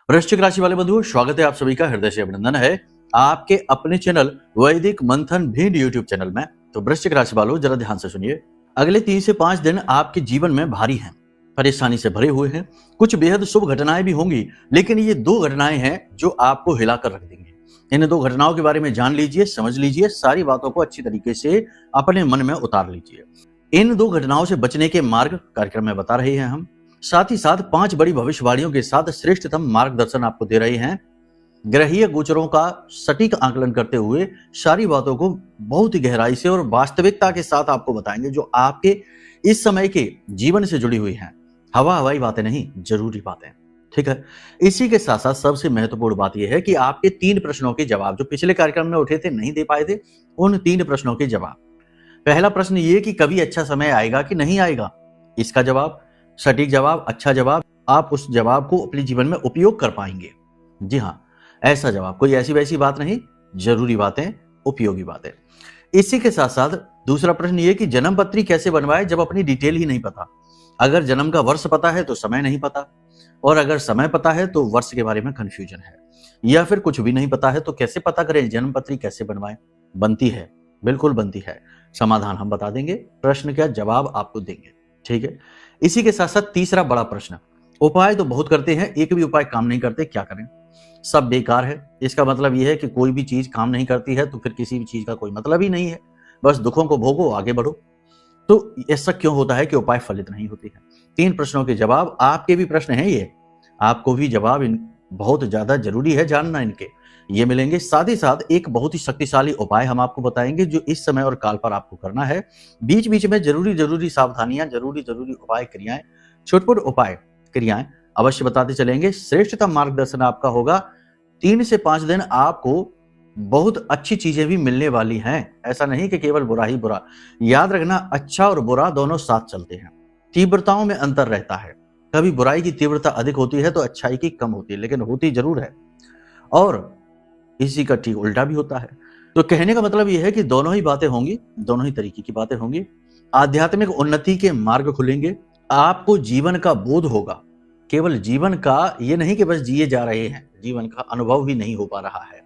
वृश्चिक राशि वाले बंधुओं, स्वागत है आप सभी का हृदय से अभिनंदन है आपके अपने चैनल वैदिक मंथन भिंड यूट्यूब चैनल में। तो वृश्चिक राशि वालों, जरा ध्यान से सुनिए। अगले 3 से 5 दिन आपके जीवन में भारी हैं, परेशानी से भरे हुए हैं। कुछ बेहद शुभ घटनाएं भी होंगी, लेकिन ये 2 घटनाएं हैं जो आपको हिलाकर रख देंगे। इन 2 घटनाओं के बारे में जान लीजिए, समझ लीजिए, सारी बातों को अच्छी तरीके से अपने मन में उतार लीजिए। इन 2 घटनाओं से बचने के मार्ग कार्यक्रम में बता रहे हैं हम। साथ ही साथ 5 बड़ी भविष्यवाणियों के साथ श्रेष्ठतम मार्गदर्शन आपको दे रहे हैं। ग्रहीय गोचरों का सटीक आकलन करते हुए सारी बातों को बहुत ही गहराई से और वास्तविकता के साथ आपको बताएंगे, जो आपके इस समय के जीवन से जुड़ी हुई हैं। हवाई बातें नहीं, जरूरी बातें। ठीक है। इसी के साथ साथ सबसे महत्वपूर्ण बात यह है कि आपके 3 प्रश्नों के जवाब जो पिछले कार्यक्रम में उठे थे, नहीं दे पाए थे, उन 3 प्रश्नों के जवाब। पहला प्रश्न ये कि कभी अच्छा समय आएगा कि नहीं आएगा, इसका जवाब, सटीक जवाब, अच्छा जवाब, आप उस जवाब को अपने जीवन में उपयोग कर पाएंगे। जी हाँ, ऐसा जवाब, कोई ऐसी वैसी बात नहीं, जरूरी बातें, उपयोगी बातें। इसी के साथ साथ दूसरा प्रश्न ये कि जन्म पत्री कैसे बनवाए जब अपनी डिटेल ही नहीं पता। अगर जन्म का वर्ष पता है तो समय नहीं पता, और अगर समय पता है तो वर्ष के बारे में कंफ्यूजन है, या फिर कुछ भी नहीं पता है तो कैसे पता करें जन्म पत्री कैसे बनवाएं। बनती है, बिल्कुल बनती है। समाधान हम बता देंगे, प्रश्न का जवाब आपको देंगे। ठीक है। इसी के साथ साथ तीसरा बड़ा प्रश्न, उपाय तो बहुत करते हैं, एक भी उपाय काम नहीं करते, क्या करें, सब बेकार है। इसका मतलब यह है कि कोई भी चीज काम नहीं करती है तो फिर किसी भी चीज का कोई मतलब ही नहीं है, बस दुखों को भोगो, आगे बढ़ो। तो ऐसा क्यों होता है कि उपाय फलित नहीं होते हैं? 3 प्रश्नों के जवाब, आपके भी प्रश्न हैं ये, आपको भी जवाब बहुत ज्यादा जरूरी है जानना इनके, ये मिलेंगे। साथ ही साथ एक बहुत ही शक्तिशाली उपाय हम आपको बताएंगे जो इस समय और काल पर आपको करना है। बीच बीच में जरूरी सावधानियां, जरूरी उपाय, क्रियाएं, छोटे उपाय, क्रियाएं अवश्य बताते चलेंगे। श्रेष्ठतम मार्गदर्शन आपका होगा। 3 से 5 दिन आपको बहुत अच्छी चीजें भी मिलने वाली हैं। ऐसा नहीं कि केवल बुरा ही बुरा, याद रखना, अच्छा और बुरा दोनों साथ चलते हैं। तीव्रताओं में अंतर रहता है, कभी बुराई की तीव्रता अधिक होती है तो अच्छाई की कम होती है, लेकिन होती जरूर है। और इसी का ठीक उल्टा भी होता है। तो कहने का मतलब यह है कि दोनों ही बातें होंगी, दोनों ही तरीके की बातें होंगी। आध्यात्मिक उन्नति के मार्ग खुलेंगे, आपको जीवन का बोध होगा। केवल जीवन का ये नहीं कि बस जिए जा रहे हैं, जीवन का अनुभव भी नहीं हो पा रहा है,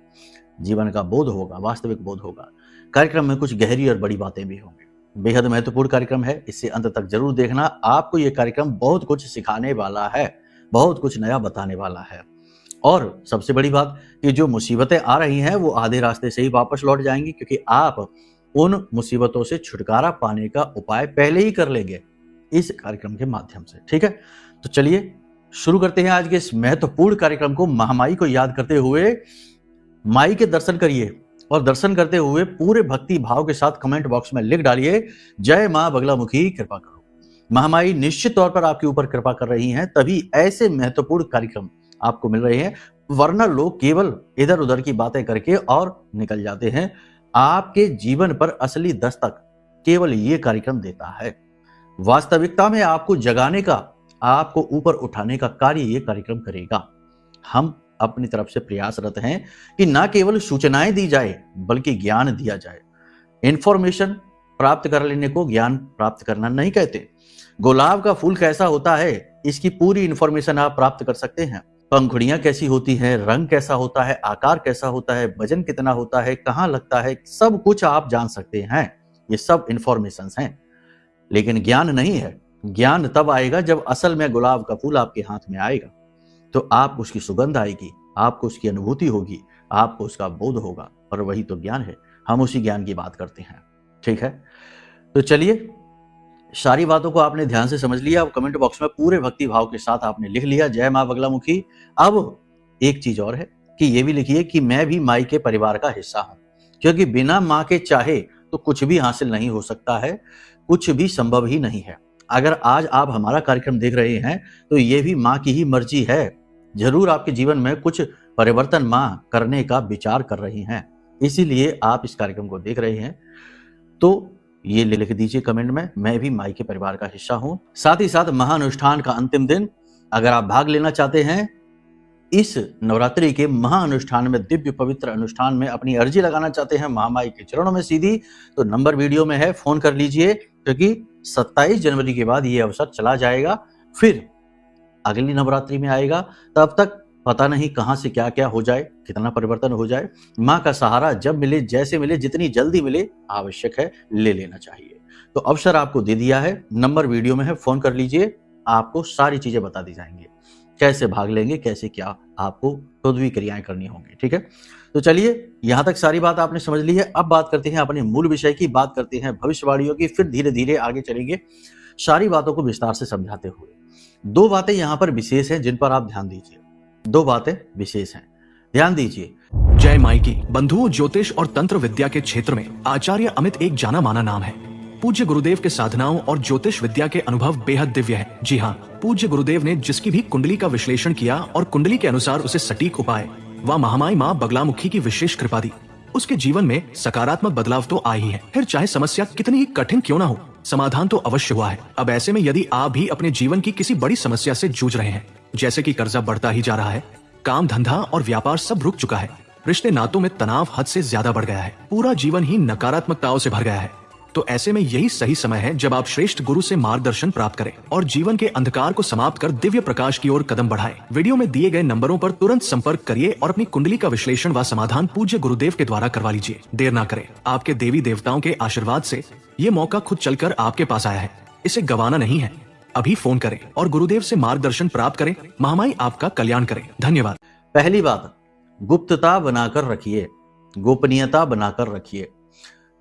जीवन का बोध होगा, वास्तविक बोध होगा। कार्यक्रम में कुछ गहरी और बड़ी बातें भी होंगी। बेहद महत्वपूर्ण कार्यक्रम है, इससे अंत तक जरूर देखना। आपको यह कार्यक्रम बहुत कुछ सिखाने वाला है, बहुत कुछ नया बताने वाला है। और सबसे बड़ी बात कि जो मुसीबतें आ रही हैं वो आधे रास्ते से ही वापस लौट जाएंगी, क्योंकि आप उन मुसीबतों से छुटकारा पाने का उपाय पहले ही कर लेंगे इस कार्यक्रम के माध्यम से। ठीक है। तो चलिए शुरू करते हैं आज के इस महत्वपूर्ण कार्यक्रम को। महामाई को याद करते हुए माई के दर्शन करिए, और दर्शन करते हुए पूरे भक्ति भाव के साथ कमेंट बॉक्स में लिख डालिए, जय मां बगलामुखी कृपा करो। महामाई निश्चित तौर पर आपके ऊपर कृपा कर रही हैं, तभी ऐसे महत्वपूर्ण कार्यक्रम आपको मिल रहे हैं, वरना लोग केवल इधर उधर की बातें करके और निकल जाते हैं। आपके जीवन पर असली दस्तक केवल ये कार्यक्रम देता है। वास्तविकता में आपको जगाने का, आपको ऊपर उठाने का कार्य ये कार्यक्रम करेगा। हम अपनी तरफ से प्रयासरत हैं कि ना केवल सूचनाएं दी जाए बल्कि ज्ञान दिया जाए। इंफॉर्मेशन प्राप्त कर लेने को ज्ञान प्राप्त करना नहीं कहते। गुलाब का फूल कैसा होता है, इसकी पूरी इंफॉर्मेशन आप प्राप्त कर सकते हैं। पंखुड़ियां कैसी होती हैं, रंग कैसा होता है, आकार कैसा होता है, वजन कितना होता है, कहाँ लगता है, सब कुछ आप जान सकते हैं। ये सब इंफॉर्मेशंस हैं, लेकिन ज्ञान नहीं है। ज्ञान तब आएगा जब असल में गुलाब का फूल आपके हाथ में आएगा, तो आप उसकी सुगंध आएगी, आपको उसकी अनुभूति होगी, आपको उसका बोध होगा, और वही तो ज्ञान है। हम उसी ज्ञान की बात करते हैं। ठीक है। तो चलिए, सारी बातों को आपने ध्यान से समझ लिया। अब कमेंट बॉक्स में पूरे भक्ति भाव के साथ आपने लिख लिया, जय मां बगलामुखी। अब एक चीज और है कि ये भी लिखिए कि मैं भी माई के परिवार का हिस्सा हूं, क्योंकि बिना मां के चाहे तो कुछ भी हासिल नहीं हो सकता है, कुछ भी संभव ही नहीं है। अगर आज आप हमारा कार्यक्रम देख रहे हैं तो ये भी मां की ही मर्जी है। जरूर आपके जीवन में कुछ परिवर्तन मां करने का विचार कर रही हैं, इसीलिए आप इस कार्यक्रम को देख रहे हैं। तो ये लिख दीजिए कमेंट में, मैं भी माई के परिवार का हिस्सा हूं। साथ ही साथ महाअनुष्ठान का अंतिम दिन, अगर आप भाग लेना चाहते हैं इस नवरात्रि के महाअनुष्ठान में, दिव्य पवित्र अनुष्ठान में अपनी अर्जी लगाना चाहते हैं महामाई के चरणों में सीधी, तो नंबर वीडियो में है, फोन कर लीजिए, क्योंकि 27 जनवरी के बाद ये अवसर चला जाएगा, फिर अगली नवरात्रि में आएगा। तब तक पता नहीं कहां से क्या क्या हो जाए, कितना परिवर्तन हो जाए। माँ का सहारा जब मिले, जैसे मिले, जितनी जल्दी मिले, आवश्यक है ले लेना चाहिए। तो अवसर आपको दे दिया है, नंबर वीडियो में है, फोन कर लीजिए, आपको सारी चीजें बता दी जाएंगी, कैसे भाग लेंगे, कैसे क्या आपको खुद भी क्रियाएं करनी होंगी। ठीक है, तो चलिए यहां तक सारी बात आपने समझ ली है। अब बात करते हैं अपने मूल विषय की, बात करते हैं भविष्यवाणियों की, फिर धीरे धीरे आगे चलेंगे सारी बातों को विस्तार से समझाते हुए। दो बातें यहां पर विशेष हैं जिन पर आप ध्यान दीजिए, दो बातें विशेष हैं, ध्यान दीजिए। जय माइकी बंधुओं, ज्योतिष और तंत्र विद्या के क्षेत्र में आचार्य अमित एक जाना माना नाम है। पूज्य गुरुदेव के साधनाओं और ज्योतिष विद्या के अनुभव बेहद दिव्य है। जी हाँ, पूज्य गुरुदेव ने जिसकी भी कुंडली का विश्लेषण किया और कुंडली के अनुसार उसे सटीक उपाय व महामाई माँ बगलामुखी की विशेष कृपा दी, उसके जीवन में सकारात्मक बदलाव तो आए ही है। फिर चाहे समस्या कितनी ही कठिन क्यों ना हो, समाधान तो अवश्य हुआ है। अब ऐसे में यदि आप भी अपने जीवन की किसी बड़ी समस्या से जूझ रहे हैं, जैसे कि कर्जा बढ़ता ही जा रहा है, काम धंधा और व्यापार सब रुक चुका है, रिश्ते नातों में तनाव हद से ज्यादा बढ़ गया है, पूरा जीवन ही नकारात्मकताओं से भर गया है, तो ऐसे में यही सही समय है जब आप श्रेष्ठ गुरु से मार्गदर्शन प्राप्त करें और जीवन के अंधकार को समाप्त कर दिव्य प्रकाश की ओर कदम बढ़ाएं। वीडियो में दिए गए नंबरों पर तुरंत संपर्क करिए और अपनी कुंडली का विश्लेषण व समाधान पूज्य गुरुदेव के द्वारा करवा लीजिए। देर ना करें, आपके देवी देवताओं के आशीर्वाद से ये मौका खुद चलकर आपके पास आया है, इसे गंवाना नहीं है। अभी फोन करें और गुरुदेव से मार्गदर्शन प्राप्त करें। महामाई आपका कल्याण करें। धन्यवाद। पहली बात, गुप्तता बनाकर रखिए, गोपनीयता बनाकर रखिए।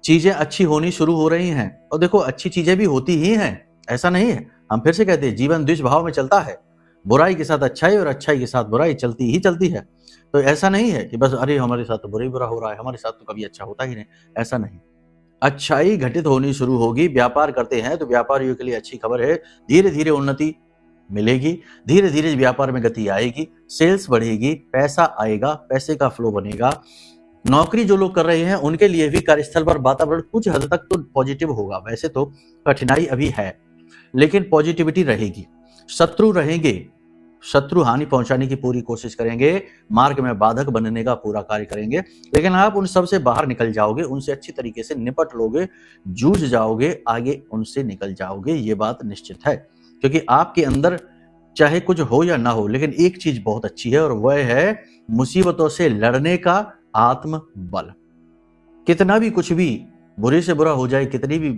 चीजें अच्छी होनी शुरू हो रही हैं, और देखो अच्छी चीजें भी होती ही हैं, ऐसा नहीं है। हम फिर से कहते हैं जीवन द्विभाव में चलता है, बुराई के साथ अच्छाई और अच्छाई के साथ बुराई चलती ही चलती है। तो ऐसा नहीं है कि बस अरे हमारे साथ तो बुरा हो रहा है, हमारे साथ तो कभी अच्छा होता ही नहीं, ऐसा नहीं। अच्छाई घटित होनी शुरू होगी। व्यापार करते हैं तो व्यापारियों के लिए अच्छी खबर है, धीरे धीरे उन्नति मिलेगी, धीरे धीरे व्यापार में गति आएगी, सेल्स बढ़ेगी, पैसा आएगा, पैसे का फ्लो बनेगा। नौकरी जो लोग कर रहे हैं उनके लिए भी कार्यस्थल पर वातावरण कुछ हद तक तो पॉजिटिव होगा। वैसे तो कठिनाई अभी है, लेकिन पॉजिटिविटी रहेगी। शत्रु रहेंगे, शत्रु हानि पहुंचाने की पूरी कोशिश करेंगे, मार्ग में बाधक बनने का पूरा कार्य करेंगे, लेकिन आप उन सब से बाहर निकल जाओगे, उनसे अच्छी तरीके से निपट लोगे, जूझ जाओगे, आगे उनसे निकल जाओगे, ये बात निश्चित है। क्योंकि आपके अंदर चाहे कुछ हो या ना हो, लेकिन एक चीज बहुत अच्छी है और वह है मुसीबतों से लड़ने का आत्म बल। कितना भी कुछ भी बुरे से बुरा हो जाए, कितनी भी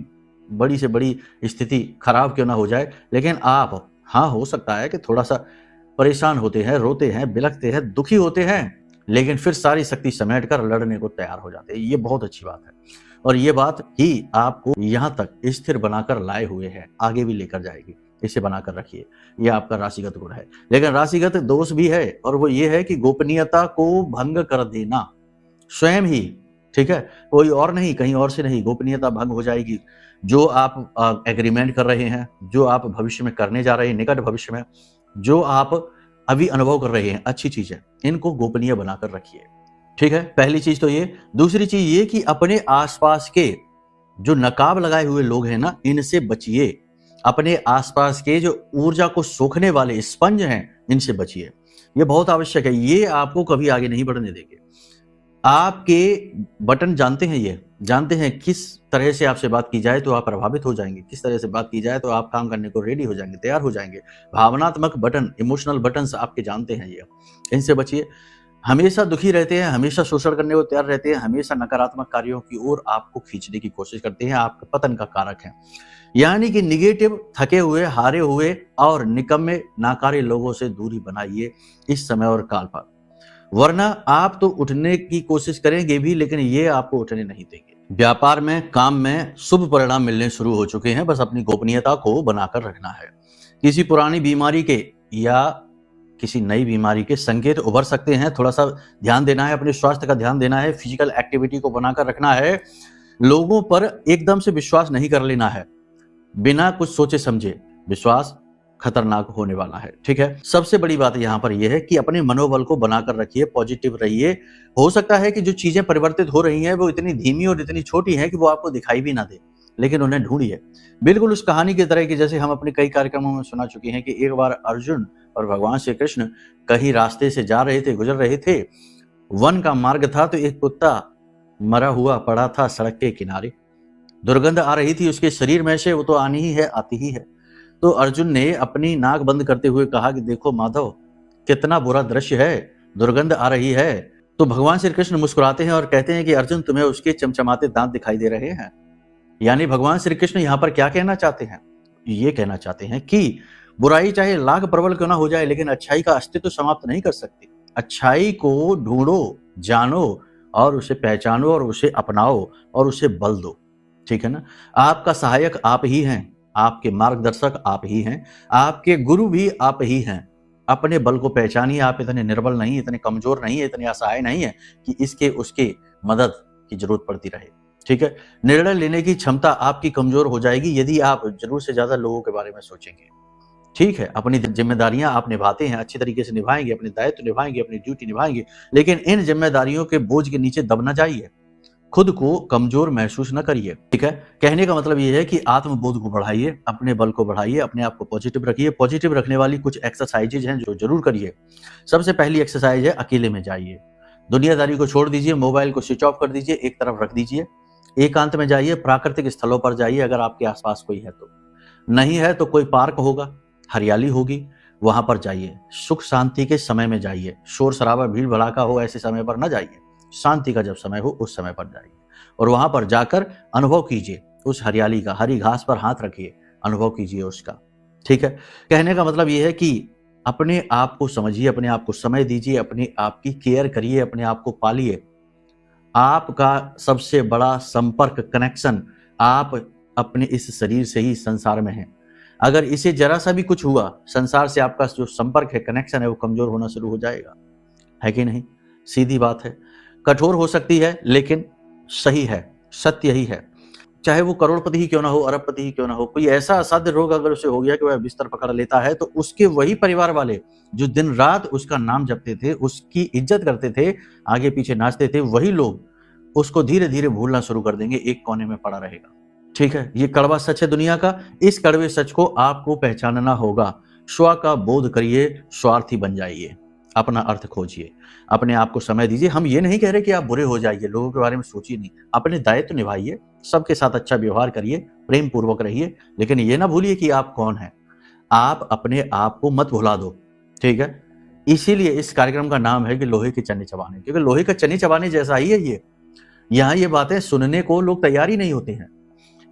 बड़ी से बड़ी स्थिति खराब क्यों ना हो जाए, लेकिन आप, हाँ हो सकता है कि थोड़ा सा परेशान होते हैं, रोते हैं, बिलखते हैं, दुखी होते हैं, लेकिन फिर सारी शक्ति समेट कर लड़ने को तैयार हो जाते हैं। ये बहुत अच्छी बात है और ये बात ही आपको यहां तक स्थिर बनाकर लाए हुए है, आगे भी लेकर जाएगी। इसे बनाकर रखिए, यह आपका राशिगत गुण है। लेकिन राशिगत दोष भी है और वो ये है कि गोपनीयता को भंग कर देना स्वयं ही, ठीक है, कोई और नहीं, कहीं और से नहीं, गोपनीयता भंग हो जाएगी। जो आप एग्रीमेंट कर रहे हैं, जो आप भविष्य में करने जा रहे हैं, निकट भविष्य में जो आप अभी अनुभव कर रहे हैं, अच्छी चीज है, इनको गोपनीय बनाकर रखिए। ठीक है, पहली चीज तो ये। दूसरी चीज ये कि अपने आसपास के जो नकाब लगाए हुए लोग हैं ना, इनसे बचिए। अपने आसपास के जो ऊर्जा को सोखने वाले स्पंज हैं, इनसे बचिए, ये बहुत आवश्यक है। ये आपको कभी आगे नहीं बढ़ने देंगे। आपके बटन जानते हैं, ये जानते हैं किस तरह से आपसे बात की जाए तो आप प्रभावित हो जाएंगे, किस तरह से बात की जाए तो आप काम करने को रेडी हो जाएंगे, तैयार हो जाएंगे। भावनात्मक बटन, इमोशनल बटन्स आपके जानते हैं, ये इनसे बचिए। हमेशा दुखी रहते हैं, हमेशा शोषण करने को तैयार रहते हैं, हमेशा नकारात्मक कार्यों की ओर आपको खींचने की कोशिश करते हैं, आपके पतन का कारक है। यानी कि निगेटिव, थके हुए, हारे हुए और निकम्मे नाकारे लोगों से दूरी बनाइए इस समय और काल पर, वरना आप तो उठने की कोशिश करेंगे भी, लेकिन ये आपको उठने नहीं देंगे। व्यापार में, काम में शुभ परिणाम मिलने शुरू हो चुके हैं, बस अपनी गोपनीयता को बनाकर रखना है। किसी पुरानी बीमारी के या किसी नई बीमारी के संकेत उभर सकते हैं, थोड़ा सा ध्यान देना है, अपने स्वास्थ्य का ध्यान देना है, फिजिकल एक्टिविटी को बनाकर रखना है। लोगों पर एकदम से विश्वास नहीं कर लेना है, बिना कुछ सोचे समझे। विश्वास खतरनाक होने वाला है, ठीक है। सबसे बड़ी बात यहाँ पर यह है कि अपने मनोबल को बनाकर रखिए, पॉजिटिव रहिए। हो सकता है कि जो चीजें परिवर्तित हो रही हैं वो इतनी धीमी और इतनी छोटी हैं कि वो आपको दिखाई भी ना दे, लेकिन उन्हें ढूंढिए। बिल्कुल उस कहानी की तरह की जैसे हम अपने कई कार्यक्रमों में सुना चुके हैं कि एक बार अर्जुन और भगवान श्री कृष्ण कहीं रास्ते से जा रहे थे, गुजर रहे थे, वन का मार्ग था, तो एक कुत्ता मरा हुआ पड़ा था सड़क के किनारे। दुर्गंध आ रही थी उसके शरीर में से, वो तो आनी ही है, आती ही है। तो अर्जुन ने अपनी नाक बंद करते हुए कहा कि देखो माधव, कितना बुरा दृश्य है, दुर्गंध आ रही है। तो भगवान श्री कृष्ण मुस्कुराते हैं और कहते हैं कि अर्जुन, तुम्हें उसके चमचमाते दांत दिखाई दे रहे हैं। यानी भगवान श्री कृष्ण यहाँ पर क्या कहना चाहते हैं? ये कहना चाहते हैं कि बुराई चाहे लाख प्रबल क्यों ना हो जाए, लेकिन अच्छाई का अस्तित्व समाप्त नहीं कर सकती। अच्छाई को ढूंढो, जानो और उसे पहचानो और उसे अपनाओ और उसे बल दो। ठीक है ना? आपका सहायक आप ही हैं, आपके मार्गदर्शक आप ही हैं, आपके गुरु भी आप ही हैं। अपने बल को पहचानिए। आप इतने निर्बल नहीं, इतने कमजोर नहीं है, इतने असहाय नहीं है कि इसके उसके मदद की जरूरत पड़ती रहे। ठीक है? निर्णय लेने की क्षमता आपकी कमजोर हो जाएगी यदि आप जरूरत से ज्यादा लोगों के बारे में सोचेंगे। ठीक है, अपनी जिम्मेदारियां आप निभाते हैं, अच्छी तरीके से निभाएंगे, अपने दायित्व निभाएंगे, अपनी ड्यूटी निभाएंगे, लेकिन इन जिम्मेदारियों के बोझ के नीचे दब ना जाइए, खुद को कमजोर महसूस न करिए। ठीक है? कहने का मतलब ये है कि आत्मबोध को बढ़ाइए, अपने बल को बढ़ाइए, अपने आप को पॉजिटिव रखिए। पॉजिटिव रखने वाली कुछ एक्सरसाइजेज हैं जो जरूर करिए। सबसे पहली एक्सरसाइज है, अकेले में जाइए, दुनियादारी को छोड़ दीजिए, मोबाइल को स्विच ऑफ कर दीजिए, एक तरफ रख दीजिए, एकांत में जाइए, प्राकृतिक स्थलों पर जाइए अगर आपके आसपास कोई है तो। नहीं है तो कोई पार्क होगा, हरियाली होगी, वहां पर जाइए। सुख शांति के समय में जाइए, शोर शराबा भीड़ भड़ाका हो ऐसे समय पर न जाइए। शांति का जब समय हो उस समय पर जाइए और वहां पर जाकर अनुभव कीजिए उस हरियाली का। हरी घास पर हाथ रखिए, अनुभव कीजिए उसका। ठीक है? कहने का मतलब यह है कि अपने आप को समझिए, अपने आप को समय दीजिए, अपने आप की केयर करिए, अपने आप को पालिए। आपका सबसे बड़ा संपर्क, कनेक्शन आप अपने इस शरीर से ही संसार में है। अगर इसे जरा सा भी कुछ हुआ, संसार से आपका जो संपर्क है, कनेक्शन है, वो कमजोर होना शुरू हो जाएगा। है कि नहीं? सीधी बात है। कठोर हो सकती है लेकिन सही है, सत्य यही है। चाहे वो करोड़पति ही क्यों ना हो, अरबपति ही क्यों ना हो, कोई ऐसा असाध्य रोग अगर उसे हो गया कि वह बिस्तर पकड़ लेता है, तो उसके वही परिवार वाले जो दिन रात उसका नाम जपते थे, उसकी इज्जत करते थे, आगे पीछे नाचते थे, वही लोग उसको धीरे धीरे भूलना शुरू कर देंगे, एक कोने में पड़ा रहेगा। ठीक है? ये कड़वा सच है दुनिया का। इस कड़वे सच को आपको पहचानना होगा। स्व का बोध करिए, स्वार्थी बन जाइए, अपना अर्थ खोजिए, अपने आप को समय दीजिए। हम ये नहीं कह रहे कि आप बुरे हो जाइए, लोगों के बारे में सोचिए नहीं, अपने दायित्व निभाइए, सबके साथ अच्छा व्यवहार करिए, प्रेम पूर्वक रहिए, लेकिन ये ना भूलिए कि आप कौन हैं। आप अपने आप को मत भुला दो। ठीक है? इसीलिए इस कार्यक्रम का नाम है कि लोहे के चने चबाने, क्योंकि लोहे का चने चबाने जैसा ही है ये। यहाँ ये बातें सुनने को लोग तैयार ही नहीं होते हैं।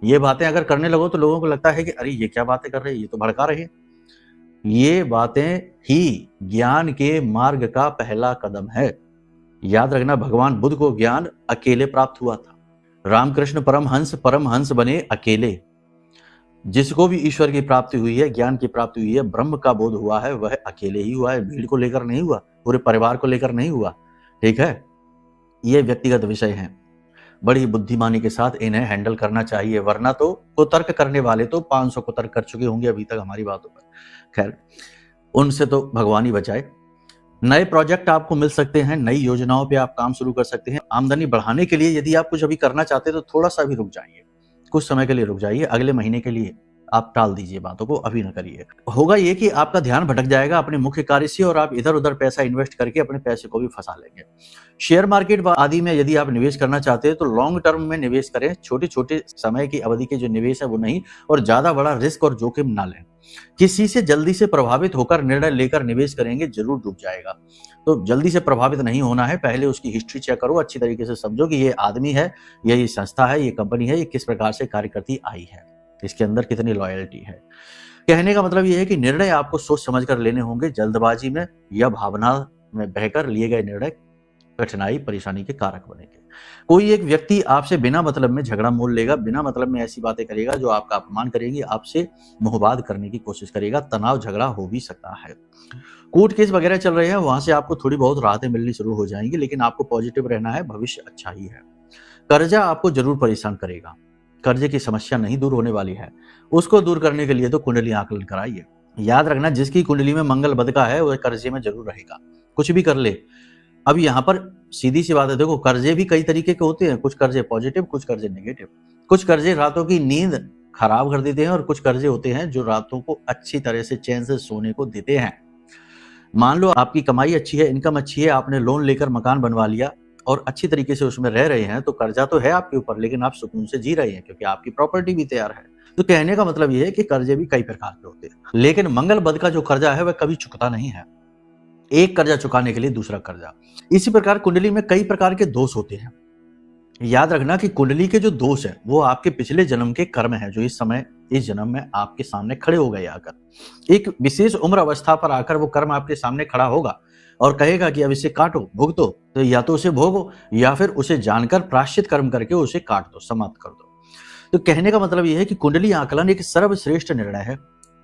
ये बातें अगर करने लगो तो लोगों को लगता है कि अरे ये क्या बातें कर रहे हैं, ये तो भड़का रहे हैं। ये बातें ही ज्ञान के मार्ग का पहला कदम है। याद रखना, भगवान बुद्ध को ज्ञान अकेले प्राप्त हुआ था। रामकृष्ण परमहंस बने अकेले। जिसको भी ईश्वर की प्राप्ति हुई है, ज्ञान की प्राप्ति हुई है, ब्रह्म का बोध हुआ है, वह अकेले ही हुआ है। भीड़ को लेकर नहीं हुआ, पूरे परिवार को लेकर नहीं हुआ। ठीक है? ये व्यक्तिगत विषय है, बड़ी बुद्धिमानी के साथ इन्हें हैंडल करना चाहिए, वरना तो कुतर्क करने वाले तो 500 कुतर्क कर चुके होंगे अभी तक हमारी बातों पर। खैर, उनसे तो भगवान ही बचाए। नए प्रोजेक्ट आपको मिल सकते हैं, नई योजनाओं पे आप काम शुरू कर सकते हैं। आमदनी बढ़ाने के लिए यदि आप कुछ अभी करना चाहते हैं तो थोड़ा सा भी रुक जाइए, कुछ समय के लिए रुक जाइए, अगले महीने के लिए आप टाल दीजिए बातों को, अभी न करिए। होगा ये कि आपका ध्यान भटक जाएगा अपने मुख्य कार्य से और आप इधर उधर पैसा इन्वेस्ट करके अपने पैसे को भी फंसा लेंगे। शेयर मार्केट आदि में यदि आप निवेश करना चाहते हैं तो लॉन्ग टर्म में निवेश करें, छोटे छोटे समय की अवधि के जो निवेश है वो नहीं, और ज्यादा बड़ा रिस्क और जोखिम ना लें। किसी से जल्दी से प्रभावित होकर निर्णय लेकर निवेश करेंगे, जरूर डूब जाएगा। तो जल्दी से प्रभावित नहीं होना है, पहले उसकी हिस्ट्री चेक करो, अच्छी तरीके से समझो कि ये आदमी है, ये संस्था है, ये कंपनी है, ये किस प्रकार से कार्य करती आई है, इसके अंदर कितनी लॉयल्टी है। कहने का मतलब ये है कि निर्णय आपको सोच समझ कर लेने होंगे। जल्दबाजी में या भावना में बहकर लिए गए निर्णय कठिनाई परेशानी के कारक बनेंगे। कोई एक व्यक्ति आपसे बिना मतलब में झगड़ा मोल लेगा, बिना मतलब में ऐसी बातें करेगा जो आपका अपमान करेंगे, आपसे मुहबाद करने की कोशिश करेगा, तनाव झगड़ा हो भी सकता है। कोर्ट केस वगैरह चल रहे हैं, वहां से आपको थोड़ी बहुत राहतें मिलनी शुरू हो जाएंगी, लेकिन आपको पॉजिटिव रहना है, भविष्य अच्छा ही है। कर्जा आपको जरूर परेशान करेगा, कर्जे की समस्या नहीं दूर होने वाली है, उसको दूर करने के लिए तो कुंडली आकलन कराइए। याद रखना, जिसकी कुंडली में मंगल बदका है वह कर्जे में जरूर रहेगा, कुछ भी कर ले। अब यहाँ पर सीधी सी बात है, देखो कर्जे भी कई तरीके के होते हैं, कुछ कर्जे पॉजिटिव, कुछ कर्जे नेगेटिव। कुछ कर्जे रातों की नींद खराब कर देते हैं और कुछ कर्जे होते हैं जो रातों को अच्छी तरह से चैन से सोने को देते हैं। मान लो आपकी कमाई अच्छी है, इनकम अच्छी है, आपने लोन लेकर मकान बनवा लिया और अच्छी तरीके से उसमें रह रहे हैं, तो कर्जा तो है आपके ऊपर, लेकिन आप सुकून से जी रहे हैं क्योंकि आपकी प्रॉपर्टी भी तैयार है। तो कहने का मतलब यह है कि कर्जे भी कई प्रकार के होते हैं, लेकिन मंगल बद का जो कर्जा है वह कभी चुकता नहीं है। एक कर्जा चुकाने के लिए दूसरा कर्जा। इसी प्रकार कुंडली में कई प्रकार के दोष होते हैं। याद रखना कि कुंडली के जो दोष है वो आपके पिछले जन्म के कर्म है, जो इस समय इस जन्म में आपके सामने खड़े हो गए आकर। एक विशेष उम्र अवस्था पर आकर वो कर्म आपके सामने खड़ा होगा और कहेगा कि अब इसे काटो, भुगतो। तो या तो उसे भोगो या फिर उसे जानकर प्रायश्चित कर्म करके उसे काट दो, समाप्त कर दो। तो कहने का मतलब यह है कि कुंडली आकलन एक सर्वश्रेष्ठ निर्णय है।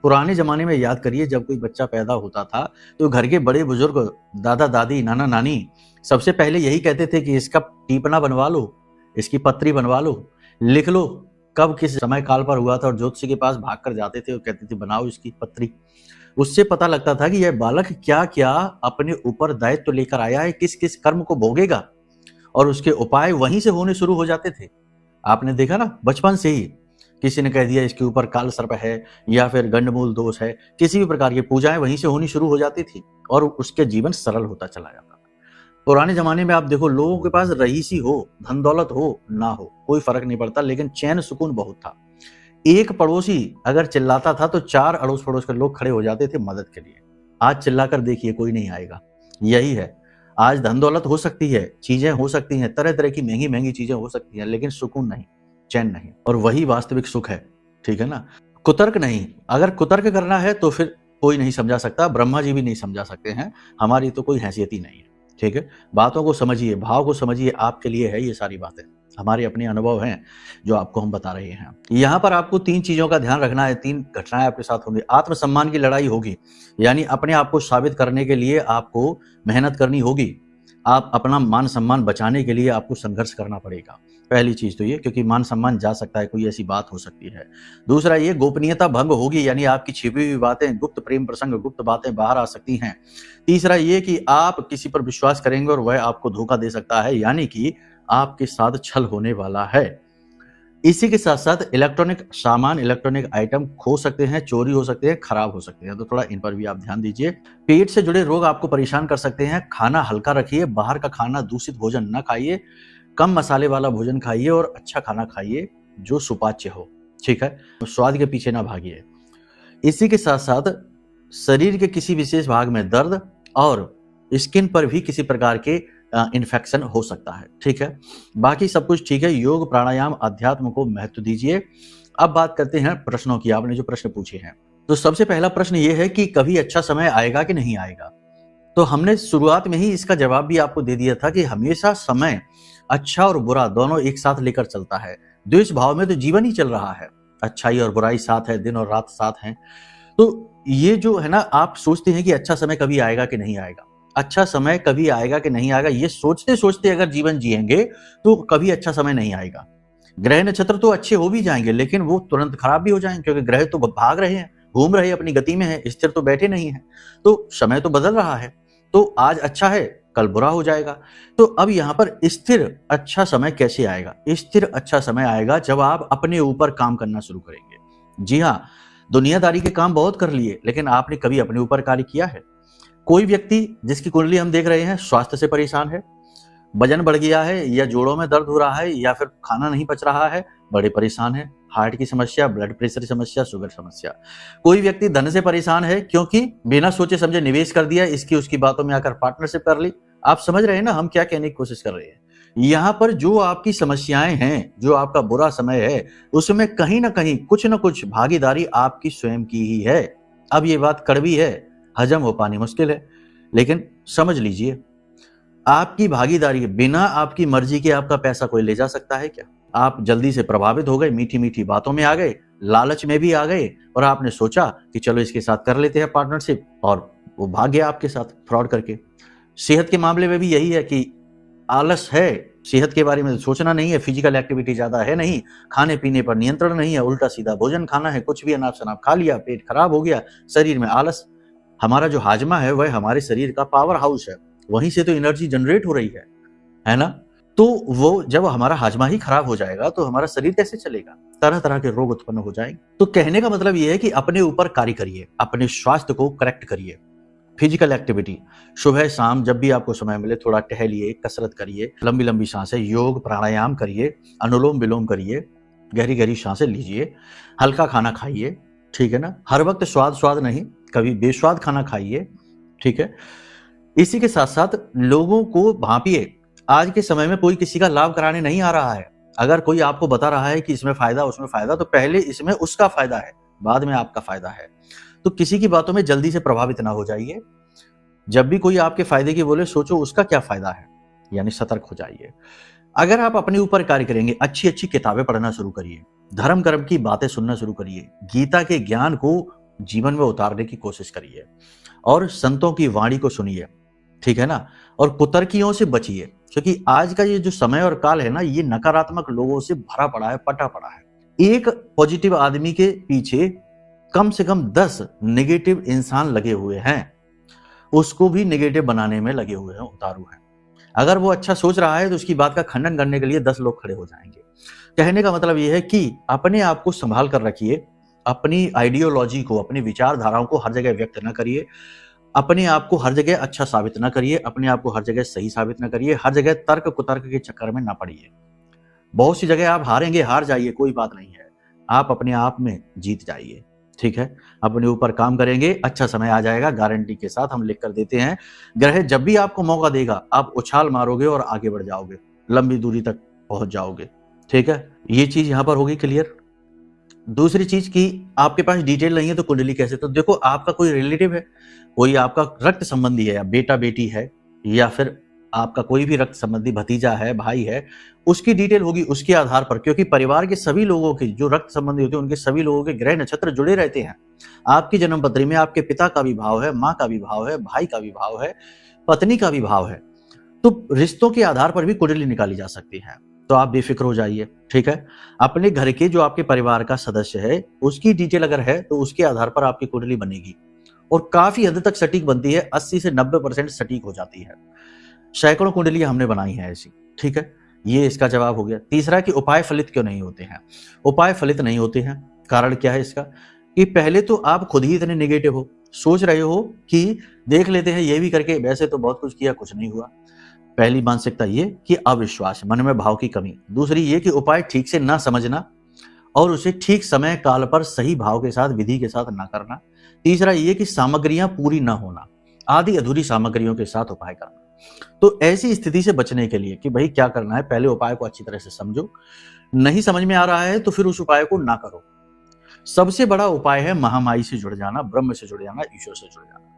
पुराने जमाने में याद करिए, जब कोई बच्चा पैदा होता था तो घर के बड़े बुजुर्ग, दादा दादी, नाना नानी सबसे पहले यही कहते थे कि इसका टीपना बनवा लो, इसकी पत्री बनवा लो, लिख लो कब किस समय काल पर हुआ था, और ज्योतिषी के पास भाग कर जाते थे और कहते थे बनाओ इसकी पत्री। उससे पता लगता था कि यह बालक क्या क्या अपने ऊपर दायित्व लेकर आया है, किस किस कर्म को भोगेगा, और उसके उपाय वहीं से होने शुरू हो जाते थे। आपने देखा ना, बचपन से ही किसी ने कह दिया इसके ऊपर काल सर्प है या फिर गंडमूल दोष है, किसी भी प्रकार की पूजाएं वहीं से होनी शुरू हो जाती थी और उसके जीवन सरल होता चला जाता था। पुराने जमाने में आप देखो, लोगों के पास रईसी हो, धन दौलत हो ना हो, कोई फर्क नहीं पड़ता, लेकिन चैन सुकून बहुत था। एक पड़ोसी अगर चिल्लाता था तो 4 अड़ोस पड़ोस के लोग खड़े हो जाते थे मदद के लिए। आज चिल्लाकर देखिए, कोई नहीं आएगा। यही है, आज धन दौलत हो सकती है, चीजें हो सकती हैं, तरह तरह की महंगी महंगी चीजें हो सकती हैं, लेकिन सुकून नहीं, चैन नहीं, और वही वास्तविक सुख है। ठीक है ना, कुतर्क नहीं। अगर कुतर्क करना है तो फिर कोई नहीं समझा सकता, ब्रह्मा जी भी नहीं समझा सकते हैं, हमारी तो कोई हैसियत ही नहीं है। ठीक है, बातों को समझिए, भाव को समझिए, आपके लिए है ये सारी बातें, हमारे अपने अनुभव हैं जो आपको हम बता रहे हैं। यहाँ पर आपको 3 चीजों का ध्यान रखना है, 3 घटनाएं आपके साथ होंगी। आत्मसम्मान की लड़ाई होगी, यानी अपने आप को साबित करने के लिए आपको मेहनत करनी होगी। आप अपना मान सम्मान बचाने के लिए आपको संघर्ष करना पड़ेगा। पहली चीज तो ये, क्योंकि मान सम्मान जा सकता है, कोई ऐसी बात हो सकती है। दूसरा ये, गोपनीयता भंग होगी, यानी आपकी छिपी हुई बातें, गुप्त प्रेम प्रसंग, गुप्त बातें बाहर आ सकती हैं। तीसरा ये कि आप किसी पर विश्वास करेंगे और वह आपको धोखा दे सकता है, यानी कि आपके साथ छल होने वाला है। इसी के साथ साथ इलेक्ट्रॉनिक सामान, इलेक्ट्रॉनिक आइटम खो सकते हैं, चोरी हो सकते हैं, खराब हो सकते हैं, तो थोड़ा इन पर भी आप ध्यान दीजिए। पेट से जुड़े रोग आपको परेशान कर सकते हैं। खाना हल्का रखिए, बाहर का खाना, दूषित भोजन न खाइए, कम मसाले वाला भोजन खाइए और अच्छा खाना खाइए जो सुपाच्य हो। ठीक है, तो स्वाद के पीछे ना भागिए। इसी के साथ साथ शरीर के किसी विशेष भाग में दर्द और स्किन पर भी किसी प्रकार के इन्फेक्शन हो सकता है। ठीक है, बाकी सब कुछ ठीक है। योग, प्राणायाम, अध्यात्म को महत्व दीजिए। अब बात करते हैं प्रश्नों की, आपने जो प्रश्न पूछे हैं। तो सबसे पहला प्रश्न ये है कि कभी अच्छा समय आएगा कि नहीं आएगा। तो हमने शुरुआत में ही इसका जवाब भी आपको दे दिया था कि हमेशा समय अच्छा और बुरा दोनों एक साथ लेकर चलता है। द्वेष भाव में तो जीवन ही चल रहा है, अच्छाई और बुराई साथ है, दिन और रात साथ हैं। तो ये जो है ना, आप सोचते हैं कि अच्छा समय कभी आएगा कि नहीं आएगा, अच्छा समय कभी आएगा कि नहीं आएगा, ये सोचते सोचते अगर जीवन जिएंगे तो कभी अच्छा समय नहीं आएगा। ग्रह नक्षत्र तो अच्छे हो भी जाएंगे, लेकिन वो तुरंत खराब भी हो जाएंगे, क्योंकि ग्रह तो भाग रहे हैं, घूम रहे हैं, अपनी गति में है, स्थिर तो बैठे नहीं है। तो समय तो बदल रहा है, तो आज अच्छा है, कल बुरा हो जाएगा। तो अब यहाँ पर स्थिर अच्छा समय कैसे आएगा? स्थिर अच्छा समय आएगा जब आप अपने ऊपर काम करना शुरू करेंगे। जी हाँ, दुनियादारी के काम बहुत कर लिए, लेकिन आपने कभी अपने ऊपर कार्य किया है? कोई व्यक्ति जिसकी कुंडली हम देख रहे हैं स्वास्थ्य से परेशान है, वजन बढ़ गया है, या जोड़ों में दर्द हो रहा है, या फिर खाना नहीं पच रहा है, बड़े परेशान है, हार्ट की समस्या, ब्लड प्रेशर की समस्या, शुगर समस्या। कोई व्यक्ति धन से परेशान है, क्योंकि बिना सोचे समझे निवेश कर दिया, इसकी उसकी बातों में आकर पार्टनरशिप कर ली। आप समझ रहे हैं ना हम क्या कहने की कोशिश कर रहे हैं? यहाँ पर जो आपकी समस्याएं हैं, जो आपका बुरा समय है, उसमें कहीं ना कहीं कुछ ना कुछ भागीदारी आपकी स्वयं की ही है। अब ये बात कड़वी है, हजम हो पानी मुश्किल है, लेकिन समझ लीजिए, आपकी भागीदारी, बिना आपकी मर्जी के आपका पैसा कोई ले जा सकता है क्या? आप जल्दी से प्रभावित हो गए, मीठी मीठी बातों में आ गए, लालच में भी आ गए, और आपने सोचा कि चलो इसके साथ कर लेते हैं पार्टनरशिप, और वो भाग गया आपके साथ फ्रॉड करके। सेहत के मामले में भी यही है कि आलस है, सेहत के बारे में सोचना नहीं है, फिजिकल एक्टिविटी ज्यादा है नहीं, खाने पीने पर नियंत्रण नहीं है, उल्टा सीधा भोजन खाना है, कुछ भी अनाप शनाप खा लिया, पेट खराब हो गया, शरीर में आलस। हमारा जो हाजमा है वह हमारे शरीर का पावर हाउस है, वहीं से तो एनर्जी जनरेट हो रही है ना? तो वो जब हमारा हाजमा ही खराब हो जाएगा तो हमारा शरीर कैसे चलेगा? तरह तरह के रोग उत्पन्न हो जाएंगे। तो कहने का मतलब ये है कि अपने ऊपर कार्य करिए, अपने स्वास्थ्य को करेक्ट करिए। फिजिकल एक्टिविटी, सुबह शाम जब भी आपको समय मिले थोड़ा टहलिए, कसरत करिए, लंबी लंबी सांसें, योग प्राणायाम करिए, अनुलोम विलोम करिए, गहरी गहरी सांसें लीजिए, हल्का खाना खाइए। ठीक है ना, हर वक्त स्वाद स्वाद नहीं, कभी बेस्वाद खाना खाइए। ठीक है, इसी के साथ साथ लोगों को भांपिए। आज के समय में कोई किसी का लाभ कराने नहीं आ रहा है। अगर कोई आपको बता रहा है कि इसमें फायदा उसमें फायदा, तो पहले इसमें उसका फायदा है, बाद में आपका फायदा है। तो किसी की बातों में जल्दी से प्रभावित ना हो जाइए। जब भी कोई आपके फायदे की बोले, सोचो उसका क्या फायदा है, यानी सतर्क हो जाइए। अगर आप अपने ऊपर कार्य करेंगे, अच्छी अच्छी किताबें पढ़ना शुरू करिए, धर्म कर्म की बातें सुनना शुरू करिए, गीता के ज्ञान को जीवन में उतारने की कोशिश करिए और संतों की वाणी को सुनिए, ठीक है ना। और कुतर्कियों से बचिए, क्योंकि आज का ये जो समय और काल है ना, ये नकारात्मक लोगों से भरा पड़ा है, पटा पड़ा है। एक पॉजिटिव आदमी के पीछे कम से कम 10 नेगेटिव इंसान लगे हुए हैं, उसको भी नेगेटिव बनाने में लगे हुए हैं, उतारू हैं। अगर वो अच्छा सोच रहा है तो उसकी बात का खंडन करने के लिए 10 लोग खड़े हो जाएंगे। कहने का मतलब ये है कि अपने आप को संभाल कर रखिए, अपनी आइडियोलॉजी को, अपनी विचारधाराओं को हर जगह व्यक्त न करिए, अपने आप को हर जगह अच्छा साबित न करिए, अपने आप को हर जगह सही साबित न करिए, हर जगह तर्क कुतर्क के चक्कर में ना पड़िए। बहुत सी जगह आप हारेंगे, हार जाइए, कोई बात नहीं है, आप अपने आप में जीत जाइए, ठीक है। अपने ऊपर काम करेंगे, अच्छा समय आ जाएगा, गारंटी के साथ हम लिख कर देते हैं। ग्रह जब भी आपको मौका देगा, आप उछाल मारोगे और आगे बढ़ जाओगे, लंबी दूरी तक पहुंच जाओगे, ठीक है। ये चीज यहां पर होगी क्लियर। दूसरी चीज की आपके पास डिटेल नहीं है तो कुंडली कैसे, तो देखो आपका कोई रिलेटिव है, कोई आपका रक्त संबंधी है, या बेटा बेटी है, या फिर आपका कोई भी रक्त संबंधी भतीजा है, भाई है, उसकी डिटेल होगी उसके आधार पर। क्योंकि परिवार के सभी लोगों की जो रक्त संबंधी होते हैं, उनके सभी लोगों के ग्रह नक्षत्र जुड़े रहते हैं। आपकी जन्म पत्री में आपके पिता का भी भाव है, माँ का भी भाव है, भाई का भी भाव है, पत्नी का भी भाव है। तो रिश्तों के आधार पर भी कुंडली निकाली जा सकती है। तो आप बेफिक्र हो जाइए, ठीक है। अपने घर के जो आपके परिवार का सदस्य है, उसकी डिटेल अगर है तो उसके आधार पर आपकी कुंडली बनेगी, और काफी हद तक सटीक बनती है, 80 से 90% सटीक हो जाती है। सैकड़ों कुंडलियां हमने बनाई हैं ऐसी, ठीक है। ये इसका जवाब हो गया। तीसरा कि उपाय फलित क्यों नहीं होते हैं। उपाय फलित नहीं होते हैं, कारण क्या है इसका, कि पहले तो आप खुद ही इतने नेगेटिव हो, सोच रहे हो कि देख लेते हैं ये भी करके, वैसे तो बहुत कुछ किया, कुछ नहीं हुआ। पहली मानसिकता ये कि अविश्वास, मन में भाव की कमी। दूसरी ये कि उपाय ठीक से ना समझना और उसे ठीक समय काल पर सही भाव के साथ, विधि के साथ ना करना। तीसरा ये कि सामग्रियां पूरी ना होना, आधी अधूरी सामग्रियों के साथ उपाय करना। तो ऐसी स्थिति से बचने के लिए कि भाई क्या करना है, पहले उपाय को अच्छी तरह से समझो, नहीं समझ में आ रहा है तो फिर उस उपाय को ना करो। सबसे बड़ा उपाय है महामाई से जुड़ जाना, ब्रह्म से जुड़ जाना, ईश्वर से जुड़ जाना।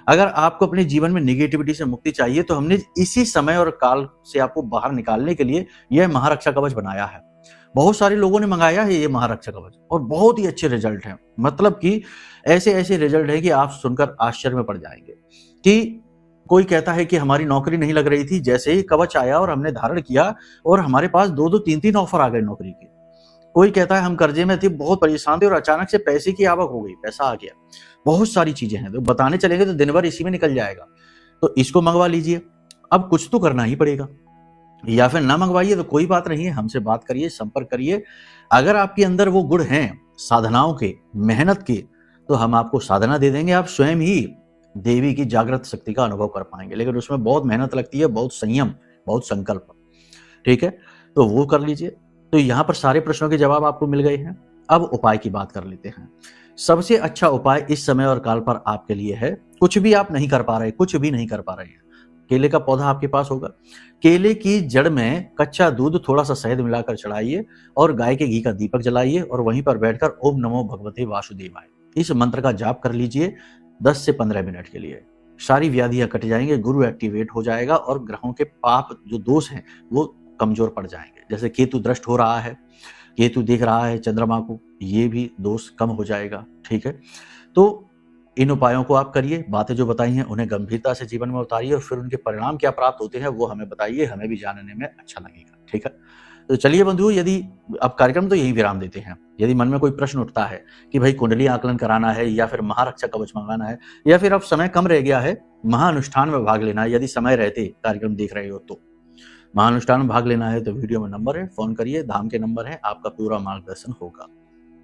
अगर आपको अपने जीवन में नेगेटिविटी से मुक्ति चाहिए तो हमने इसी समय और काल से आपको बाहर निकालने के लिए यह महारक्षा कवच बनाया है। बहुत सारे लोगों ने मंगाया है ये महारक्षा कवच, और बहुत ही अच्छे रिजल्ट हैं। मतलब कि ऐसे ऐसे रिजल्ट है कि आप सुनकर आश्चर्य में पड़ जाएंगे। कि कोई कहता है कि हमारी नौकरी नहीं लग रही थी, जैसे ही कवच आया और हमने धारण किया और हमारे पास 2-2, 3-3 ऑफर आ गए नौकरी के। कोई कहता है हम कर्जे में थे, बहुत परेशान थे और अचानक से पैसे की आवक हो गई, पैसा आ गया। बहुत सारी चीजें हैं, तो बताने चलेंगे तो दिन भर इसी में निकल जाएगा। तो इसको मंगवा लीजिए। अब कुछ तो करना ही पड़ेगा, या फिर ना मंगवाइए तो कोई बात नहीं है, हमसे बात करिए, संपर्क करिए। अगर आपके अंदर वो गुण हैं साधनाओं के, मेहनत के, तो हम आपको साधना दे देंगे। आप स्वयं ही देवी की जागृत शक्ति का अनुभव कर पाएंगे, लेकिन उसमें बहुत मेहनत लगती है, बहुत संयम, बहुत संकल्प, ठीक है। तो वो कर लीजिए। तो यहाँ पर सारे प्रश्नों के जवाब आपको मिल गए हैं। अब उपाय की बात कर लेते हैं। सबसे अच्छा उपाय इस समय और काल पर आपके लिए है, कुछ भी आप नहीं कर पा रहे, कुछ भी नहीं कर पा रहे हैं, केले का पौधा आपके पास होगा, केले की जड़ में कच्चा दूध, थोड़ा सा शहद मिलाकर चढ़ाइए और गाय के घी का दीपक जलाइए और वहीं पर बैठकर ओम नमो भगवते वासुदेवाय इस मंत्र का जाप कर लीजिए 10 से 15 मिनट के लिए। सारी व्याधियां कट जाएंगे, गुरु एक्टिवेट हो जाएगा और ग्रहों के पाप जो दोष हैं वो कमजोर पड़ जाएंगे। जैसे केतु दृष्ट हो रहा है, केतु देख रहा है चंद्रमा को, ये भी दोष कम हो जाएगा, ठीक है। तो इन उपायों को आप करिए, बातें जो बताई हैं उन्हें गंभीरता से जीवन में उतारिए और फिर उनके परिणाम क्या प्राप्त होते हैं वो हमें बताइए, हमें भी जानने में अच्छा लगेगा, ठीक है। तो चलिए बंधुओं, यदि अब कार्यक्रम तो यही विराम देते हैं। यदि मन में कोई प्रश्न उठता है कि भाई कुंडली आकलन कराना है या फिर महारक्षा कवच मंगाना है, या फिर अब समय कम रह गया है, महाअनुष्ठान में भाग लेना है, यदि समय रहते कार्यक्रम देख रहे हो तो महाअनुष्ठान में भाग लेना है, तो वीडियो में नंबर है, फोन करिए, धाम के नंबर है, आपका पूरा मार्गदर्शन होगा।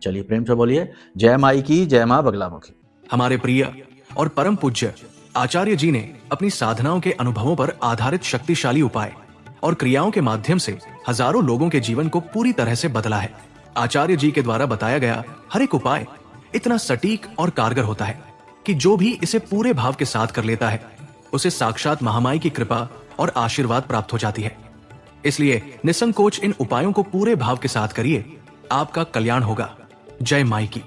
चलिए प्रेम से बोलिए जय माई की, जय मां बगलामुखी। हमारे प्रिय और परम पूज्य आचार्य जी ने अपनी साधनाओं के अनुभवों पर आधारित शक्तिशाली उपाय और क्रियाओं के माध्यम से हजारों लोगों के जीवन को पूरी तरह से बदला है। आचार्य जी के द्वारा बताया गया हर एक उपाय इतना सटीक और कारगर होता है कि जो भी इसे पूरे भाव के साथ कर लेता है उसे साक्षात महामाई की कृपा और आशीर्वाद प्राप्त हो जाती है। इसलिए निसंकोच इन उपायों को पूरे भाव के साथ करिए, आपका कल्याण होगा। जय माई की।